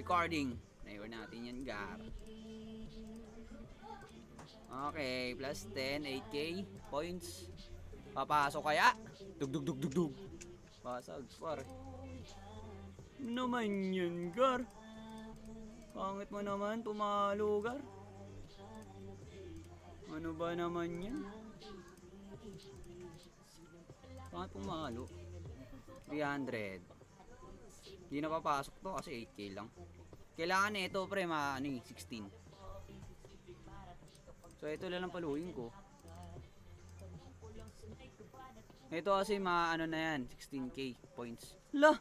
recording. Naiwan natin yan, Gar. Okay, plus 10, 8k points. Papasok kaya? Dug. Basag, par. Naman yan, Gar. Pangit mo naman, pumalo, Gar. Ano ba naman yan? Pangit pumalo. 300. Di na papasok to kasi 8k lang. Kailangan ito pre, 16. So ito lang paluin ko. Ito kasi ano na yan, 16k points. La!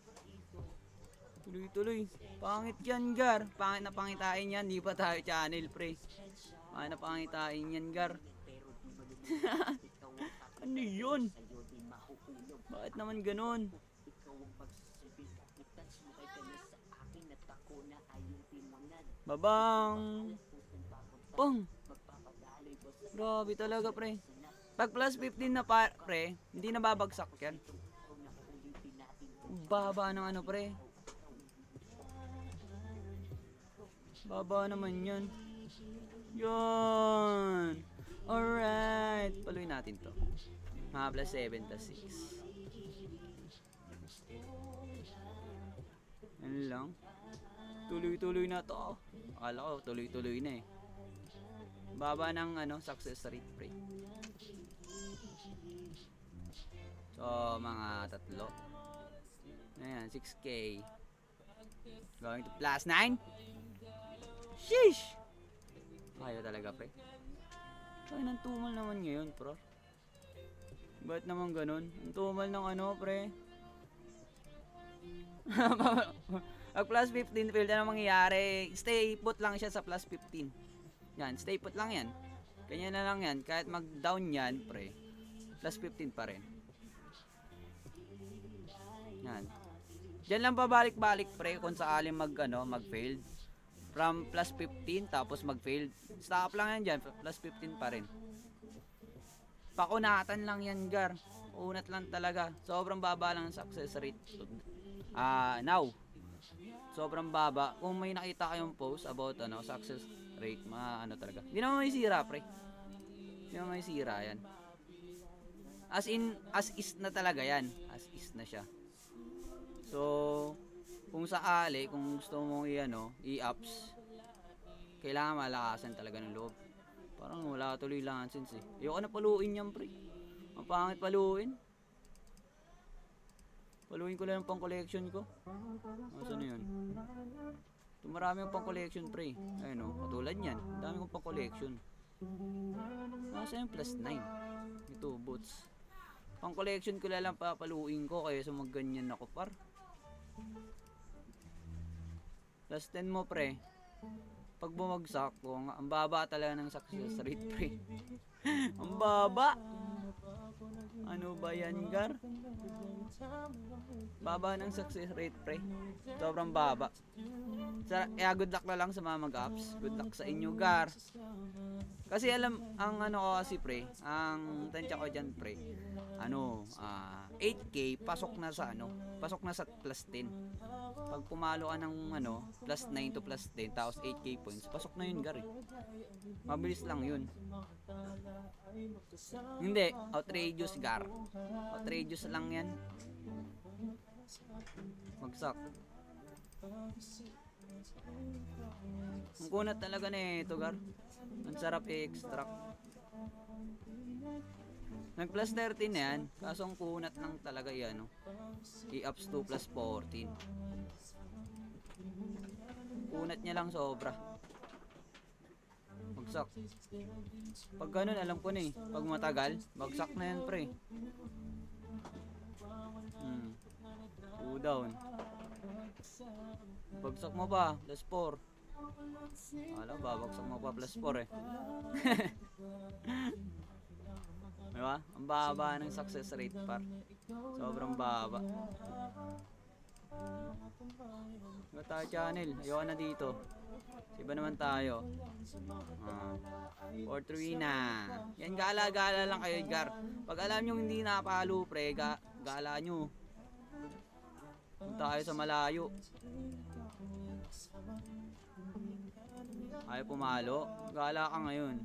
Tuloy. Pangit yan, Gar. Pangit na pangitain yan. Di pa tayo channel, pre. Pangit na pangitain yan, Gar. Ano yun? Bakit naman ganun? Babang! Pong! Grabe talaga, pre. Pag plus 15 na pre, hindi na babagsak yan. Baba ng ano, pre. Baba naman yan. Yun! Alright! Paluin natin to. Mga plus 7 tas 6. Ano lang? Tuloy-tuloy na to. Akala ko tuloy-tuloy na eh. Baba ng success rate pre. So mga tatlo. Ayan, 6k. Going to plus 9. Sheesh! Ayaw talaga pre. Ay, nang tumal naman ngayon pro. Ba't naman ganun? Ang tumal ng pre. Pag plus 15 field na mangyayari, stay put lang siya sa plus 15. Yan, stay put lang yan. Kanya na lang yan, kahit mag down yan pre, plus 15 pa rin. Yan. Diyan lang pabalik-balik pre kung sakaling mag failed. From plus 15 tapos mag failed. Stop lang yan dyan, plus 15 pa rin. Pakunatan lang yan, Gar. Unat lang talaga. Sobrang baba lang ang success rate. Now. Sobrang baba. Kung may nakita kayong post about success rate, talaga. Hindi naman may sira, pre. Hindi naman may sira yan. As is na talaga yan. As is na siya. So, kung sakali, kung gusto mong i-ups, kailangan malakasan talaga ng loob. Parang wala tuloy lang sense eh. Ayoko na paluin yan, pre. Ang pangit paluin. Paluin ko lang yung pang collection ko. Saan na yun? Ito marami yung pang collection pre. Ayun katulad yan. Dami kong pang collection. Nasa yung plus 9. Ito boots. Pang collection ko lang papaluin ko kaya sumagganyan ako par. Plus 10 mo pre. Pag bumagsak ko, ang baba talaga ng success rate pre. Ang baba. Ano ba yan, Gar? Baba ng success rate pre. Sobrang baba. Kaya good luck na lang sa mga mag-ups. Good luck sa inyo, Gar. Kasi alam, ang ko kasi pre, ang tansya ko dyan pre, 8k pasok na sa pasok na sa plus 10. Pag pumalo ka ng plus 9 to plus 10 tapos 8k points, pasok na yun, Gar eh. Mabilis lang yun. Hindi, outrageous, Gar. Outrageous lang yan. Magsak. Ang kunat talaga na ito, Gar. Ang sarap i-extract. Nag plus 13 na yan. Kaso ang kunat lang talaga yan. I-ups to plus 14. Kunat niya lang sobra. Bagsak. Pag ganun, alam ko na eh. Pag matagal, bagsak na yan, pre. 2 down. Bagsak mo pa, plus 4. Alam, babagsak mo pa, plus 4 eh. Diba? Ang baba ng success rate, par. Sobrang baba. Iba tayo channel. Ayoko na dito. Iba naman tayo. 4-3 na. Yan, gala-gala lang kayo, Gar. Pag alam nyo hindi napalo, pre, gala nyo. Punta kayo sa malayo. Ayaw pumalo. Gala ka ngayon.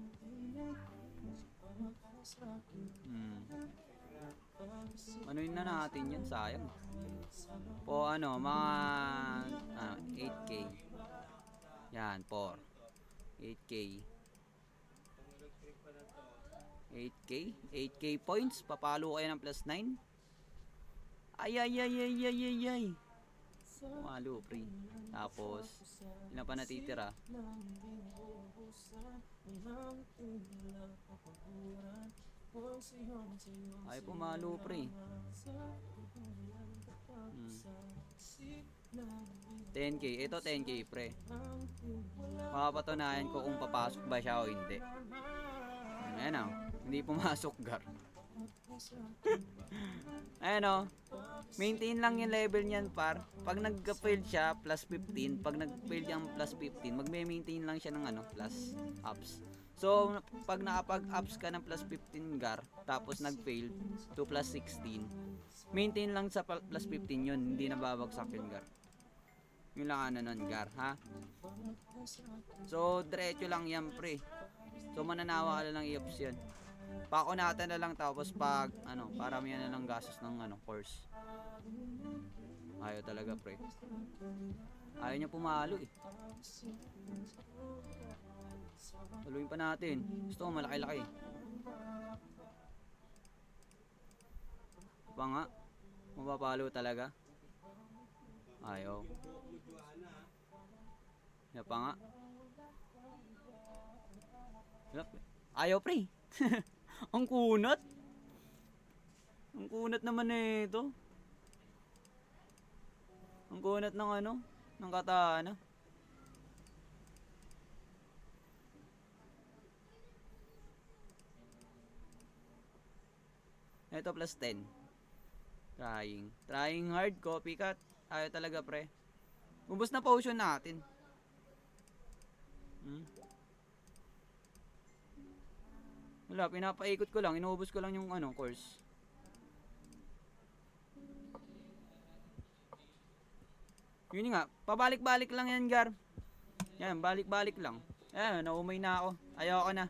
Ano yun na natin yan? Sayang. Po ano, mga 8K. Yan, 4. 8K. 8K? 8K points? Papalo kayo ng plus 9? Ay, ay, ay, ay, ay, ay, ay. Pumalo, pre. Tapos, ilan pa natitira? Ay, pumalo, pre. 10K. Ito 10K, pre. Makapatunayan ko kung papasok ba siya o hindi. Ayan o. Hindi pumasok, gar. Ayan o. Maintain lang yung level niyan, par. Pag nag-fail siya, plus 15. Pag nag-fail yung plus 15, magme-maintain lang siya ng ano, plus ups. So, pag nakapag-ups ka ng plus 15, gar, tapos nag-fail to plus 16, maintain lang sa plus 15 yun. Hindi na babagsak yun, gar. Yun lang ano nun, gar, ha? So, diretso lang yan, pre. So, mananawa ka lang i-ups yun. Pako natin na lang tapos pag, ano, paramihan na lang gastos ng, ano, course. Ayaw talaga, pre. Ayaw niya pumalo, eh. Tuloyin pa natin. Gusto ko malaki-laki. Pa nga. Mapapalo talaga. Ayaw. Yan pa nga. Ayaw, pre. Ang kunat. Ang kunat naman ito. Ang kunat ng ano, ng katana. Ito plus 10. Trying hard, copycat. Ayaw talaga, pre. Ubus na potion natin. Wala, pinapaikot ko lang. Inuubos ko lang yung ano, course. Yun nga, pabalik-balik lang yan, gar. Yan, balik-balik lang. Ayan, naumay na ako. Ayoko na.